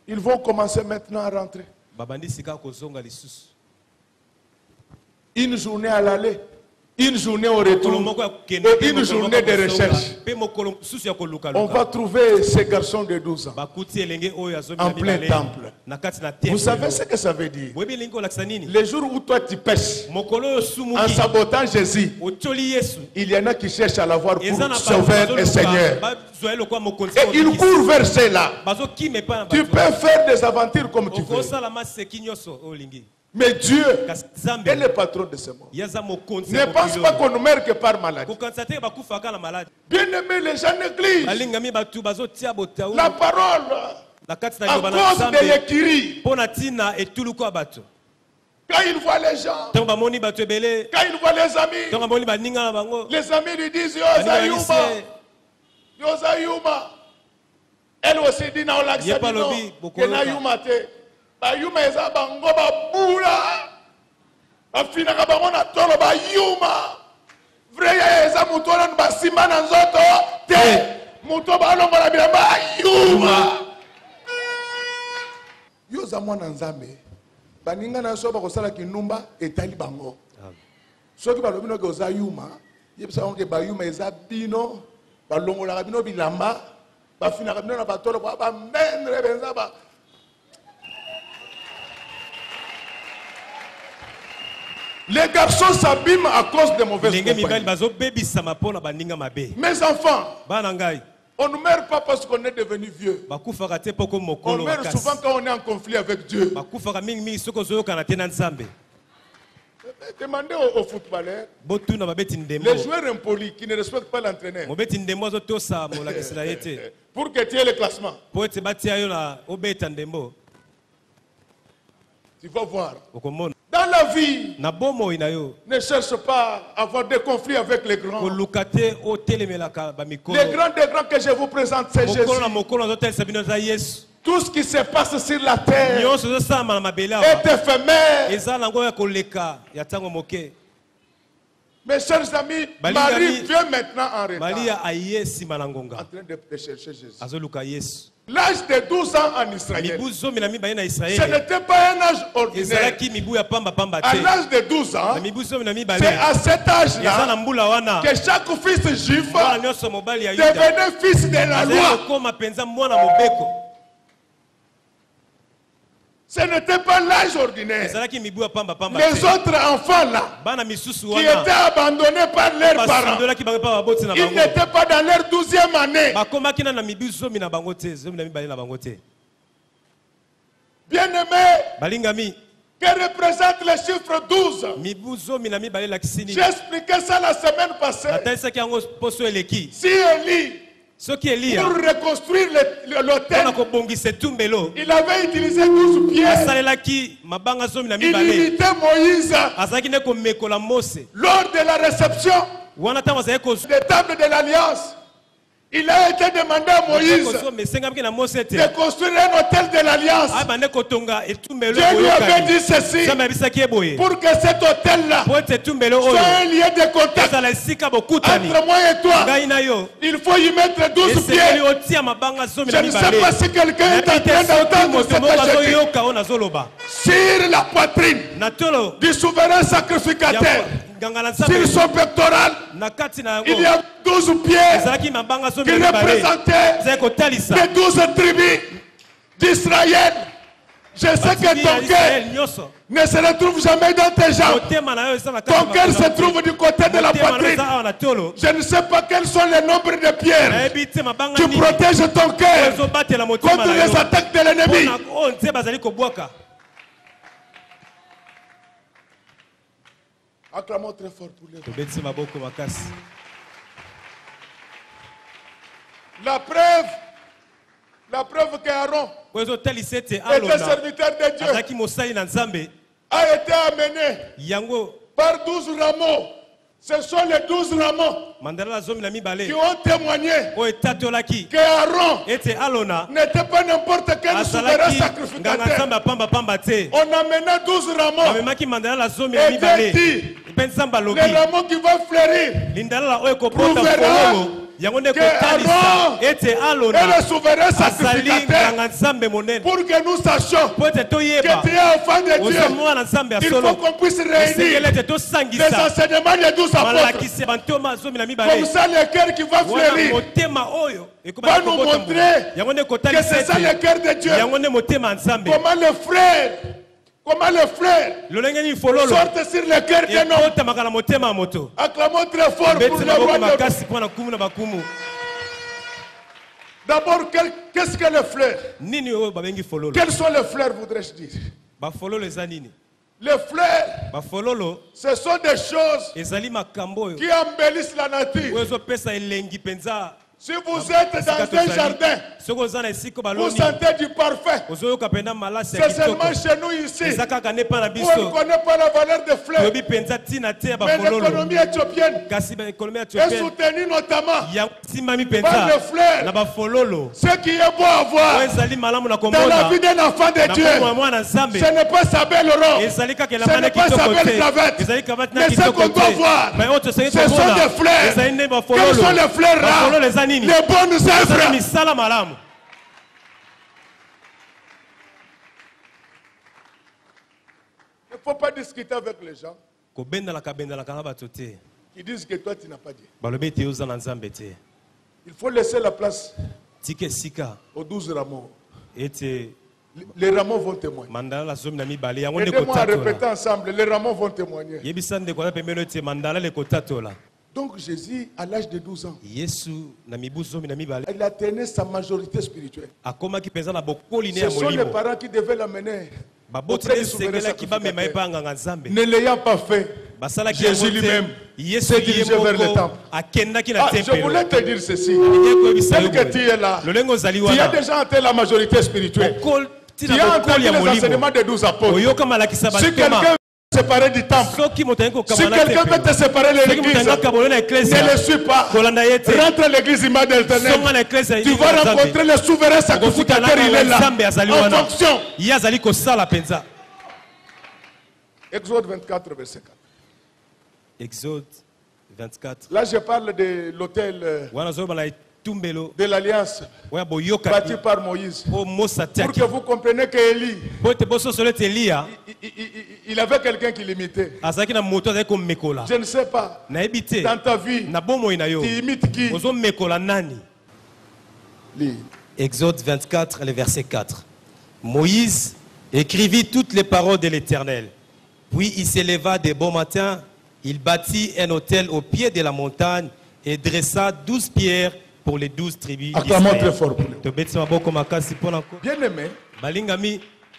Ils vont commencer maintenant à rentrer. Une journée à l'aller, une journée au retour et une journée de recherche. On va trouver ces garçons de 12 ans en plein temple. Vous savez ce que ça veut dire? Les jours où toi tu pêches en sabotant Jésus, il y en a qui cherchent à l'avoir pour sauveur et Seigneur. Et ils courent vers cela. Tu peux faire des aventures comme tu veux. Mais Dieu est le patron de ce monde. Ne pense pas qu'on ne meurt que par maladie. Bien aimé, les gens négligent la parole à cause de l'écurie. Quand il voit les gens, quand il voit les amis lui disent Yozayuma. Elle aussi dit na olaxabino que na yuma te. Ba yuma eza bango ba bula. Ba fina ka bango na tolo ba yuma. Vrai ya eza muto na ba simba na nzoto te. Muto ba longo na bilamba yuma. Yoza mwana nzambe. Baninga na so ba kosala kinumba etali bango. Soki ba lobino ke oza yuma, yebisa onke ba yuma eza bino. Les garçons s'abîment à cause de mauvaises compagnies. Mes enfants, on ne meurt pas parce qu'on est devenu vieux. On meurt souvent quand on est en conflit avec Dieu. Demandez aux footballeurs, les joueurs impolis qui ne respectent pas l'entraîneur, pour que tu aies le classement. Tu vas voir. Dans la vie, ne cherche pas à avoir des conflits avec les grands. Les grands que je vous présente, c'est Jésus. Tout ce qui se passe sur la terre est éphémère. Mes chers amis, Marie vient maintenant en retard, en train de chercher Jésus. L'âge de 12 ans en Israël, ce n'était pas un âge ordinaire. À l'âge de 12 ans, c'est à cet âge-là que chaque fils juif devenait fils de la loi. Ce n'était pas l'âge ordinaire. Les autres enfants là, qui étaient abandonnés par leurs parents, ils n'étaient pas dans leur 12e année. Bien-aimés, que représente le chiffre 12? J'ai expliqué ça la semaine passée. Si Élie, pour reconstruire l'hôtel, il avait utilisé 12 pierres. Il imitait Moïse lors de la réception des tables de l'Alliance. Il a été demandé à Moïse de construire un hôtel de l'Alliance. Dieu lui avait dit ceci: pour que cet hôtel-là soit un lien de contact entre moi et toi, il faut y mettre 12 pierres. Je ne sais pas si quelqu'un est en train d'entendre cet sur la poitrine du souverain sacrificateur. Sur son pectoral, il y a 12 pierres qui représentaient les 12 tribus d'Israël. Je sais que ton cœur ne se retrouve jamais dans tes jambes. Ton cœur se trouve du côté de la poitrine. Je ne sais pas quels sont les nombres de pierres qui protègent ton cœur contre les attaques de l'ennemi. Acclamons très fort pour les deux. La preuve qu'Aaron était serviteur de Dieu a été amené par 12 rameaux. Ce sont les 12 rameaux qui ont témoigné qu'Aaron n'était pas n'importe quel souverain sacrificateur. On amena 12 rameaux et Dieu dit: les rameaux qui vont fleurir prouvera qu'Aaron est le souverain sacrificateur. Pour que nous sachions que tu es enfant de Dieu, il faut qu'on puisse réunir les enseignements des 12 apôtres. Comme ça, le cœur qui va fleurir va nous montrer que c'est ça le cœur de Dieu. Comment les frères sortent sur le cœur d'un homme. Acclamons très fort pour le roi de Dieu. D'abord, qu'est-ce que les fleurs? Quels sont les fleurs, voudrais-je dire? Les fleurs, ce sont des choses qui embellissent la nature. Si vous êtes dans un jardin, vous sentez du parfum. C'est seulement chez nous ici où on ne connaît pas la valeur des fleurs. Mais l'économie éthiopienne est soutenue notamment par les fleurs. Ce qui est beau à voir dans la vie d'un enfant de Dieu, ce n'est pas sa belle robe, ce n'est pas sa belle cravate, mais ce qu'on doit voir, ce sont des fleurs. Quels sont les fleurs rares? Les bonnes œuvres. Il ne faut pas discuter avec les gens qui disent que toi tu n'as pas dit. Il faut laisser la place aux 12 rameaux. Les rameaux vont témoigner. Aidez-moi à répéter ensemble, les rameaux vont témoigner. Donc Jésus, à l'âge de 12 ans, il atteignait sa majorité spirituelle. Ce sont les parents qui devaient l'amener auprès du souverain sacrificateur. Ne l'ayant pas fait, Jésus lui-même s'est dirigé vers le temple. Je voulais te dire ceci. Tel que tu es là, tu as déjà atteint la majorité spirituelle. Tu as entendu les enseignements des 12 apôtres. Si quelqu'un séparé du temple, si quelqu'un veut te séparer de l'église, ne le suis pas. Rentre à l'église immédiatement de l'Éternel. Tu vas rencontrer le souverain sacrificateur, il est là. En fonction. Exode 24, verset 4. Exode 24. Là, je parle de l'autel de l'Alliance bâti par Moïse. Pour que vous compreniez qu'Élie, il avait quelqu'un qui l'imitait. Je ne sais pas, dans ta vie, tu imites qui? Exode 24, le verset 4. Moïse écrivit toutes les paroles de l'Éternel. Puis il s'éleva de bon matin, il bâtit un autel au pied de la montagne et dressa 12 pierres pour les 12 tribus Acclamons très fort pour lui. d'Israël. Bien aimé,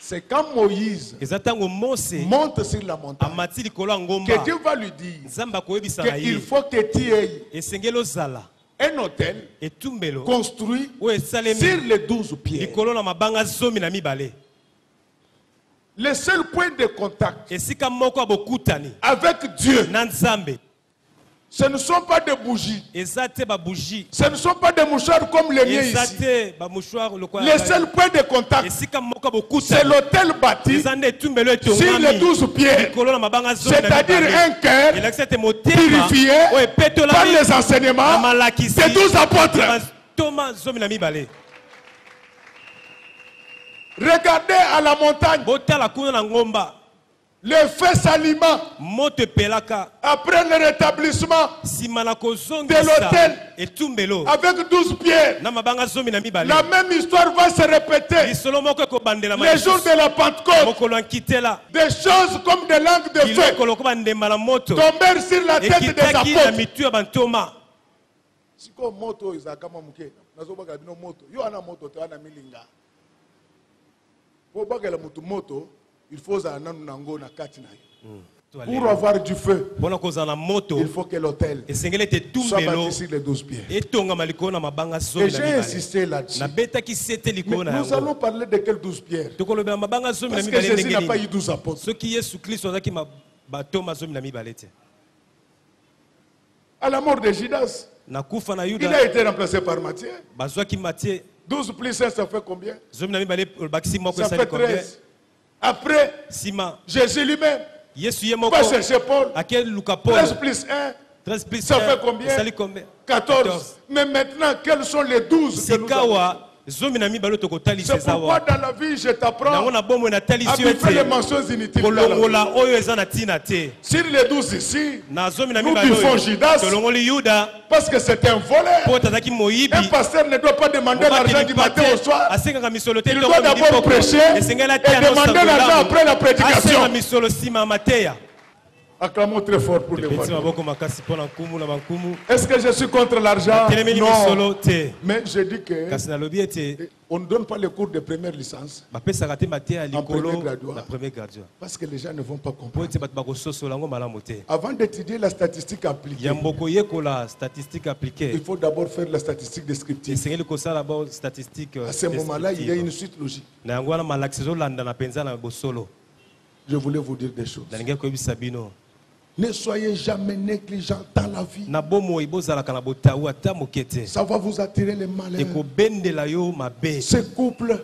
c'est quand Moïse monte sur la montagne que Dieu va lui dire qu'il faut que tu aies un hôtel construit sur les 12 pierres. Le seul point de contact avec Dieu, ce ne sont pas des bougies. Ce ne sont pas des mouchoirs comme les miens ici. Le seul point de contact, c'est l'autel bâti sur les 12 pierres. C'est-à-dire un cœur purifié par les enseignements des 12 apôtres. Regardez à la montagne. Le feu s'alima après le rétablissement de l'autel avec 12 pierres. La même histoire va se répéter les jours de la Pentecôte. Des choses comme des langues de feu tombèrent sur la tête des apôtres. Il faut pour avoir du feu, il faut que l'autel soit bâti sur les 12 pierres. Et j'ai insisté là-dessus. Nous allons parler de quelles 12 pierres? Parce que Jésus n'a pas eu 12 apôtres. À la mort de Judas, il a été remplacé par Matthieu. 12 plus 1, ça fait combien? Ça fait 13. Après, Jésus lui-même va chercher Paul. 13 plus 1, ça fait combien? 14. Mais maintenant, quels sont les 12 que nous avons? C'est pourquoi dans la vie, je t'apprends à faire les mentions inutiles. Sur les 12 ici, nous buvons Judas parce que c'est un voleur. Un pasteur ne doit pas demander l'argent du matin au soir. Il doit d'abord prêcher et demander l'argent après la prédication. Acclamons très fort pour les voitures. Est-ce que je suis contre l'argent? Non. Mais je dis que on ne donne pas les cours de première licence en premier graduat. Parce que les gens ne vont pas comprendre. Avant d'étudier la statistique appliquée, il faut d'abord faire la statistique descriptive. À ce moment-là, il y a une suite logique. Je voulais vous dire des choses. Ne soyez jamais négligents dans la vie. Ça va vous attirer les malheurs. Ces couples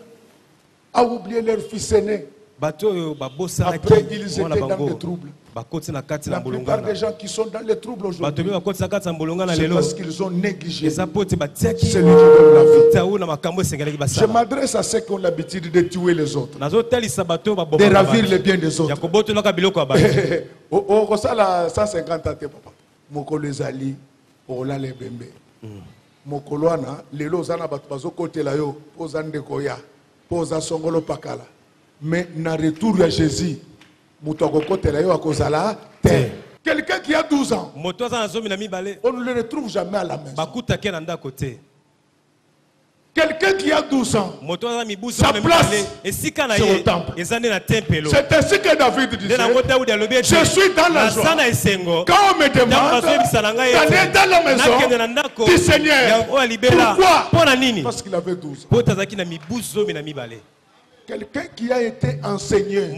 a oublié leur fils aîné. Après, ils étaient dans les troubles. La plupart des gens qui sont dans les troubles aujourd'hui, c'est parce qu'ils ont négligé celui qui donne la vie. Je m'adresse à ceux qui ont l'habitude de tuer les autres, de ravir les biens des autres. Au la 150 ans, papa. Mokolo ezali, ola le bembe. Mokolo ana, lelo zana batu bazo kote la yo, pozande koya, poza songolo pakala. Mais na retour à Jésus, quelqu'un qui a 12 ans, on ne le retrouve jamais à la maison. Quelqu'un qui a 12 ans, sa place, c'est au temple. C'est ainsi que David disait, je suis dans la joie. Quand on me demande d'aller dans la maison du Seigneur, pourquoi? Parce qu'il avait 12 ans. Quelqu'un qui a été enseigné,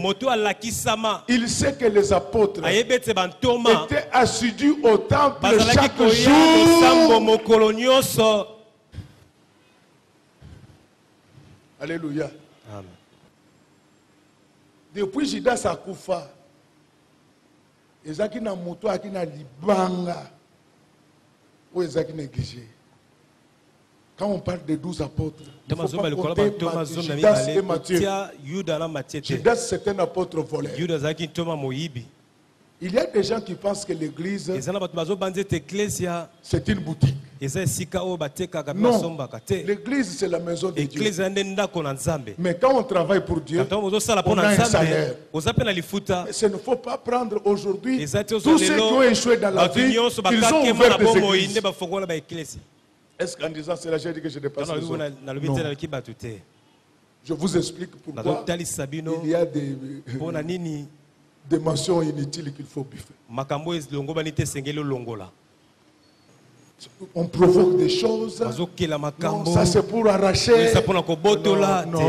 il sait que les apôtres étaient assidus au temple chaque jour. Alléluia. Amen. Depuis Judas Akoufa, ezaki na moto akina libanga ou ezaki négligé. Quand on parle des 12 apôtres, il faut pas compter Judas et Matthieu. Judas, c'est un apôtre voleur. Il y a des gens qui pensent que l'église, c'est une boutique. Non, l'église c'est la maison de Dieu. Mais quand on travaille pour Dieu, on a un salaire. Mais ce ne faut pas prendre aujourd'hui tous ceux qui ont échoué dans la vie, ils ont ouvert des églises. Est-ce qu'en disant cela, j'ai dit que je dépasse les autres? Non. Je vous explique pourquoi il y a des mentions inutiles qu'il faut biffer. On provoque des choses. Non, ça c'est pour arracher. Non.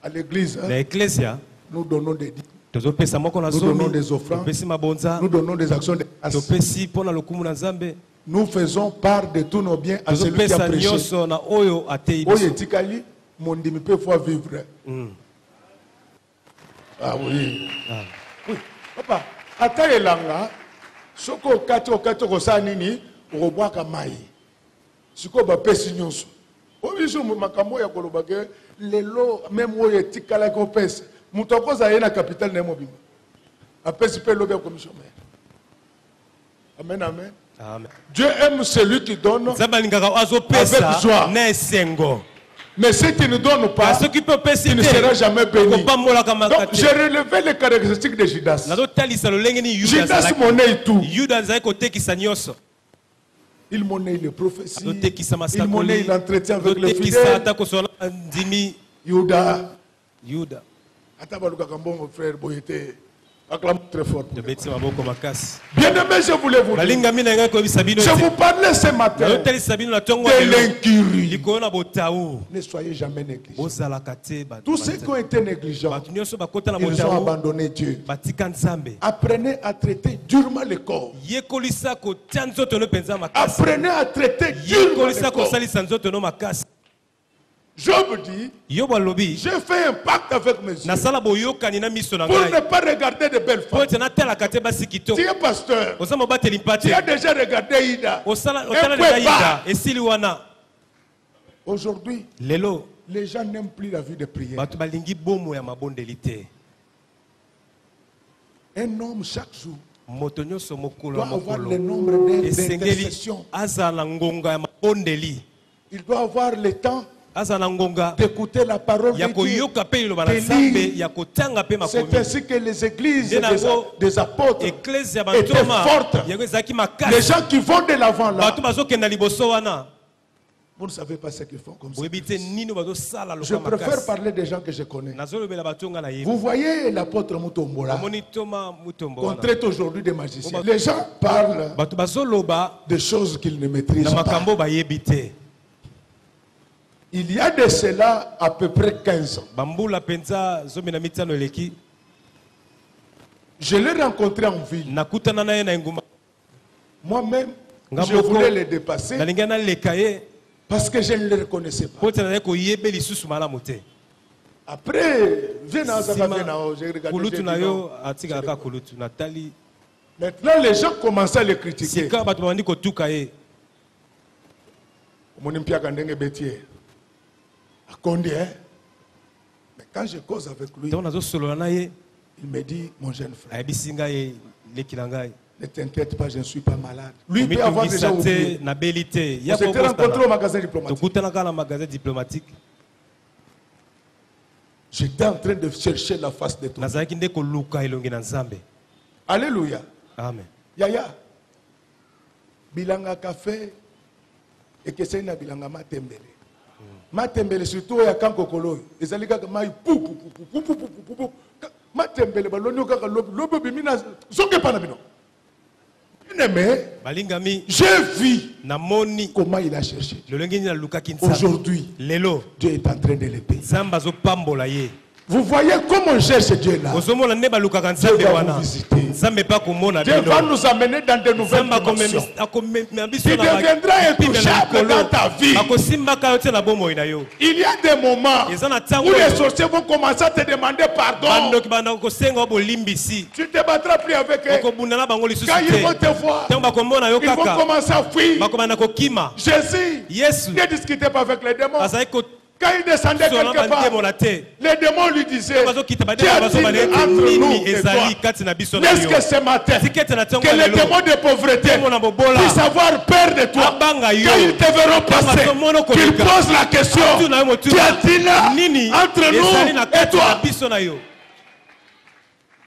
À l'église, nous donnons des dîmes. Nous donnons des offrandes. Nous donnons des actions de grâce. Nous faisons part de tous nos biens à celui qui a prêché. Mon dîme peut vivre. Ah oui. Oui. Papa, atayelanga. Soko kato kosanini robwaka mai. Siko ba pesi nyonso. Obiso makambo ya kolobake lelo même oyo etikala ko pesa. Muto koza yena capital na mobimba. Apesi pe lobe commission maire. Amen amen. Amen. Dieu aime celui qui donne avec joie. Mais si tu ne donnes pas, tu ne seras jamais béni. Donc, j'ai relevé les caractéristiques de Judas. Judas monnaie tout. Il monnaie les prophéties. Il monnaie l'entretien avec les fidèles. Judas. Mon frère Boyete. Acclame très fort. Bien-aimé, je voulais vous dire. Je vous parlais ce matin de l'incurie. Ne soyez jamais négligents. Tous ceux qui ont été négligents, ils ont abandonné Dieu. Apprenez à traiter durement le corps. Apprenez à traiter durement le corps. Job dit, j'ai fait un pacte avec mes yeux pour ne pas regarder de belles femmes. Tu es pasteur, tu as déjà regardé Ida. Aujourd'hui, les gens n'aiment plus la vie de prière. Un homme chaque jour doit avoir le nombre d'intercessions. Il doit avoir le temps d'écouter la parole de Dieu. C'est ainsi que les églises des apôtres étaient fortes. Les gens qui vont de l'avant là, vous ne savez pas ce qu'ils font comme ça. Je préfère parler des gens que je connais. Vous voyez l'apôtre Mutombola, qu'on traite aujourd'hui des magiciens. Les gens parlent de choses qu'ils ne maîtrisent pas. Il y a de cela à peu près 15 ans. Je l'ai rencontré en ville. Moi-même, je voulais le dépasser parce que je ne le reconnaissais pas. Après, maintenant, les gens commençaient à le critiquer. Mais quand je cause avec lui, il me dit, mon jeune frère, ne t'inquiète pas, je ne suis pas malade. Lui peut avoir déjà oublié. On s'était rencontrés au magasin diplomatique. J'étais en train de chercher la face de toi. Alléluia. Amen. Yaya. Bilanga café et que c'est une bilanga matembele. Matembele surtout ya kanko kolo. Ezalika mai pu pu pu pu pu pu. Matembele balonyo kaka lobo bimina zonge pana bino. J'ai vu comment il a cherché. Aujourd'hui, Dieu est en train de le payer. Vous voyez comment on cherche Dieu là. Dieu va nous visiter. Dieu va nous amener dans de nouvelles dimensions. Tu deviendras intouchable dans ta vie. Il y a des moments où les sorciers vont commencer à te demander pardon. Tu ne te battras plus avec eux. Quand ils vont te voir, ils vont commencer à fuir. Jésus ne discutait pas avec les démons. Quand il descendait quelque part, les démons lui disaient, qu'y-a-t-il entre nous et toi? Laisse que ce matin, que les démons de pauvreté puissent avoir peur de toi. Quand ils te verront passer, qu'ils posent la question, qu'y a-t-il entre nous et toi?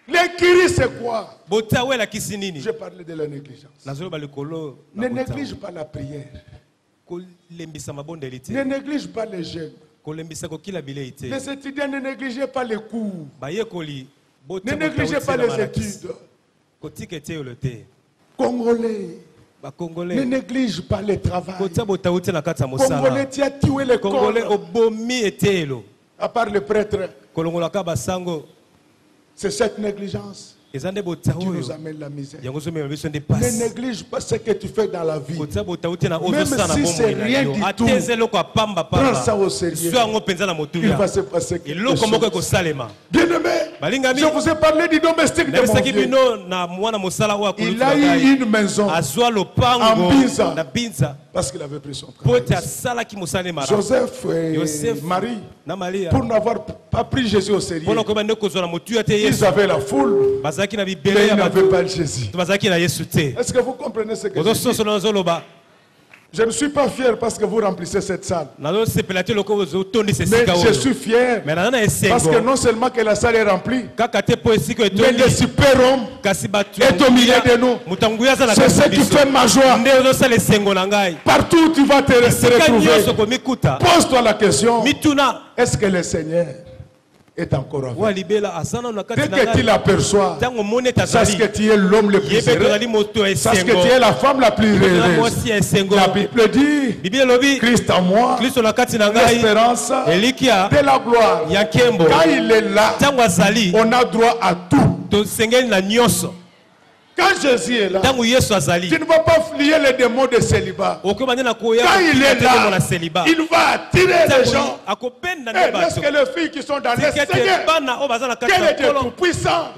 L'inquirie, c'est quoi? Je parlais de la négligence. Ne néglige pas la prière. Ne néglige pas les jeûnes. Les étudiants ne négligez pas les cours. Ne négligez pas les études. Congolais, ne néglige pas le travail. Congolais, tu as tué les corps. À part le prêtre, c'est cette négligence qui nous amène la misère. Ne néglige pas ce que tu fais dans la vie. Même si c'est rien du tout, prends ça au sérieux. Il va se passer quelque chose. Bien-aimé, je vous ai parlé du domestique de mon Dieu. Il a eu une maison en Binza parce qu'il avait pris son travail. Joseph et Marie, pour n'avoir pas pris Jésus au sérieux, ils avaient la foule, mais ils n'avaient pas Jésus. Est-ce que vous comprenez ce que je dis? Je ne suis pas fier parce que vous remplissez cette salle. Mais je suis fier parce que non seulement que la salle est remplie, mais le super-homme est au milieu de nous. C'est ce qui fait ma joie. Partout où tu vas te retrouver, pose-toi la question, est-ce que le Seigneur est encore avec? Dès que tu l'aperçois, sache que tu es l'homme le plus heureux, sache que tu es la femme la plus heureuse. La Bible dit, Christ en moi, l'espérance de la gloire. Quand il est là, on a droit à tout. Quand Jésus est là, tu ne vas pas flier les démons de célibat. Quand il est là, il va attirer les gens. Est-ce que les filles qui sont dans les Seigneur, quel est Dieu tout-puissant,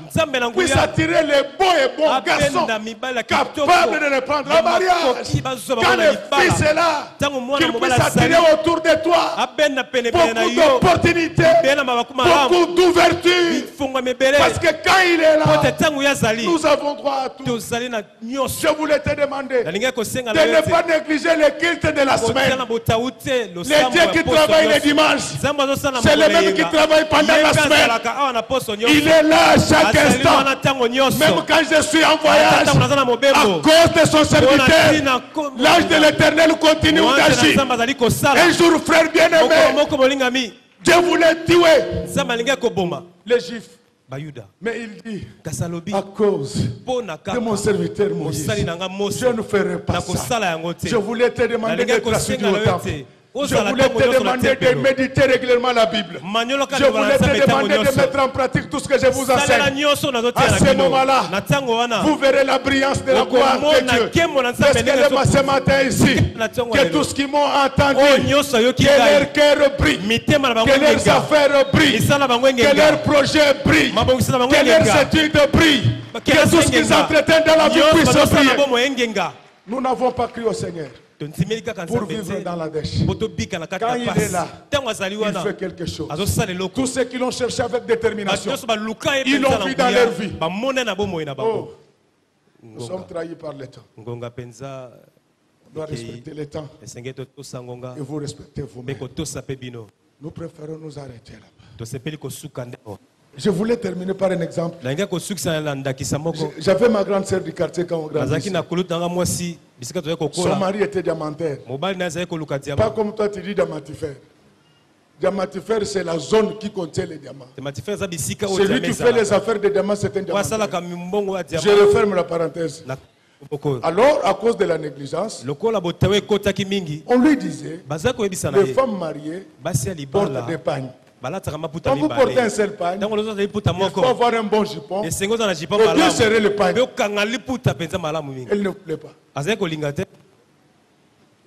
puisse attirer les beaux et bons garçons capables de reprendre le mariage. Quand le Fils est là, qu'il puisse attirer autour de toi beaucoup d'opportunités, beaucoup d'ouvertures. Parce que quand il est là, nous avons droit à tout. Je voulais te demander de ne pas négliger les cultes de la semaine. Les dieux qui travaillent le dimanche, c'est les mêmes qui travaillent pendant la semaine. Il est là à chaque instant. Même quand je suis en voyage, à cause de son serviteur, l'ange de l'Éternel continue d'agir. Un jour, frère bien-aimé, Dieu voulait tuer les Juifs. Mais il dit, à cause de mon serviteur Moïse, je ne ferai pas ça. Je voulais te demander d'être assidu au temple. Je voulais te demander de méditer régulièrement la Bible. Je voulais te demander de mettre en pratique tout ce que je vous enseigne. À ce moment-là, vous verrez la brillance de la gloire de Dieu. Laissez-le ce matin ici, que tous qui m'ont entendu, que leur cœur brille, que leurs affaires brillent, que leurs projets brillent, que leurs études brillent, que tout ce qu'ils entretiennent dans la vie puisse briller. Nous n'avons pas cru au Seigneur pour vivre dans la dèche. Quand il est là, il fait quelque chose. Tous ceux qui l'ont cherché avec détermination, ils l'ont vu dans leur vie. Oh, nous sommes trahis par le temps. On doit respecter le temps. Et vous respectez vous-même. Nous préférons nous arrêter là-bas. Je voulais terminer par un exemple. J'avais ma grande sœur du quartier quand on grandissait. Son mari était diamantaire. Pas comme toi tu dis diamantifère. Diamantifère, c'est la zone qui contient les diamants. Celui qui fait les affaires des diamants, c'est un diamantaire. Je referme la parenthèse. Alors, à cause de la négligence, on lui disait, les femmes mariées portent des pagnes. Quand vous portez un seul pagne, il faut avoir un bon jupon et bien serrer le pagne. Elle ne plaît pas.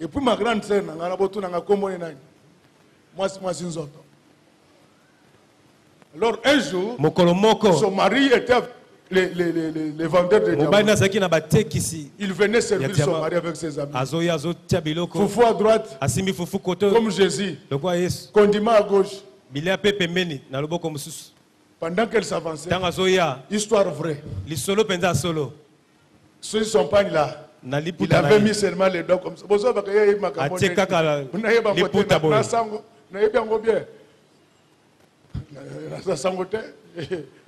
Et puis ma grande sœur, alors un jour, son mari était les vendeurs de diamants. Il venait servir son mari avec ses amis. Foufou à droite, comme Jésus. Condiment à gauche. Pendant qu'elle s'avançait, histoire vraie. Ceux qui sont pas là. Il avait mis seulement les doigts comme ça.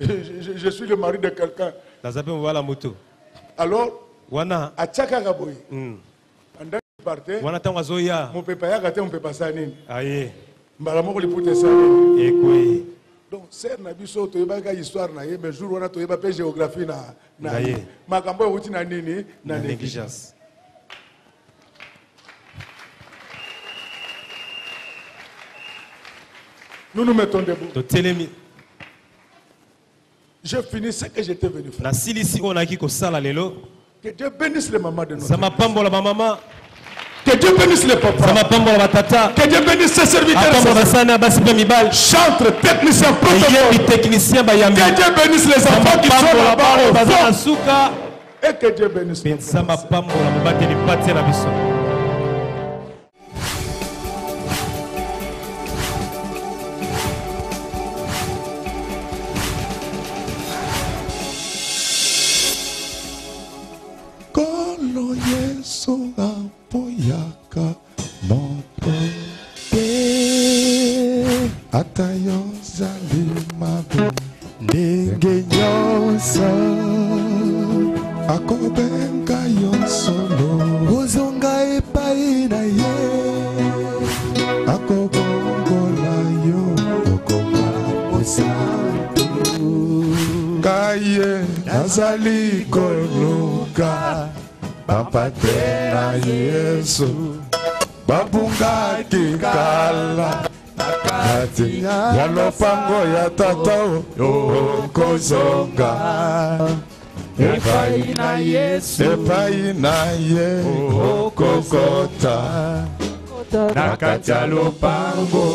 Je suis le mari de quelqu'un. Alors, à Tchakagaboy, pendant qu'il partait, mon papa a gâté, mon papa Sanine. Donc, c'est Nabiso, tu as une histoire, mais jour où on a une géographie, ma campagne est une négligence. Nous nous mettons debout. J'ai fini ce que j'étais venu faire. Que Dieu bénisse les mamans de notre maman. Que Dieu bénisse les papas. Que Dieu bénisse ses serviteurs. Chantre, technicien, protocole. Que Dieu bénisse les enfants qui sont là-bas au fond. Et que Dieu bénisse les papas. Kolo Yesu apoyaka moto te ata yozali mabe ndenge nyonso akobenga yo solo ozonga epai na ye akobongola yo okoma posantu kaye nazali koluka bapate na Yesu babunga kikala nakati ya lopango ya tata okozonga epai na Yesu okokota nakati ya lopango